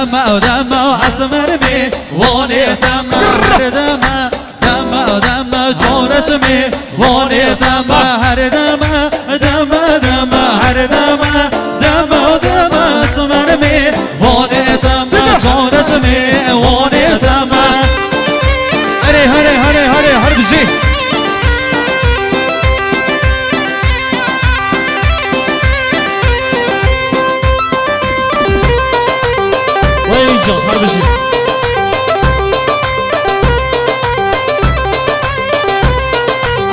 دم دم اسمر می وانی دم هر دم دم دم چورش می وانی دم هر دم دم دم هر دم دم دم اسمر می وانی دم چورش می وانی دم هری هری هری هری هر بجی ويجون هر بجي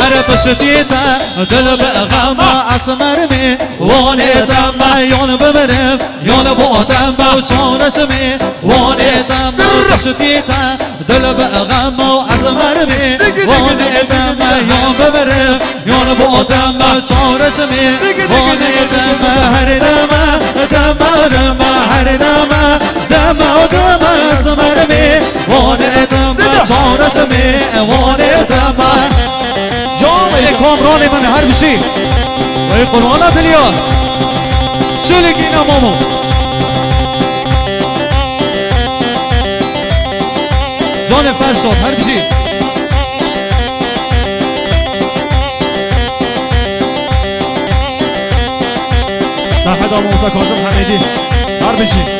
عرف شديدة دل بغما اسمر مي واني دم يون بمرم يون بودم وچون شمي واني دم شديدة دل بغما اسمر مي واني دم يون بمرم يون بودم وچون شمي واني دم هر دم دم دم هر دم دم دم اسمر مي واني دم وچون شمي واني دم جامعه کامران من هر بشی و ای قرآن دلیا شلگی نمامو جان فرشاد هر بشی صحت آموزه کاظم حمیدی هر بشی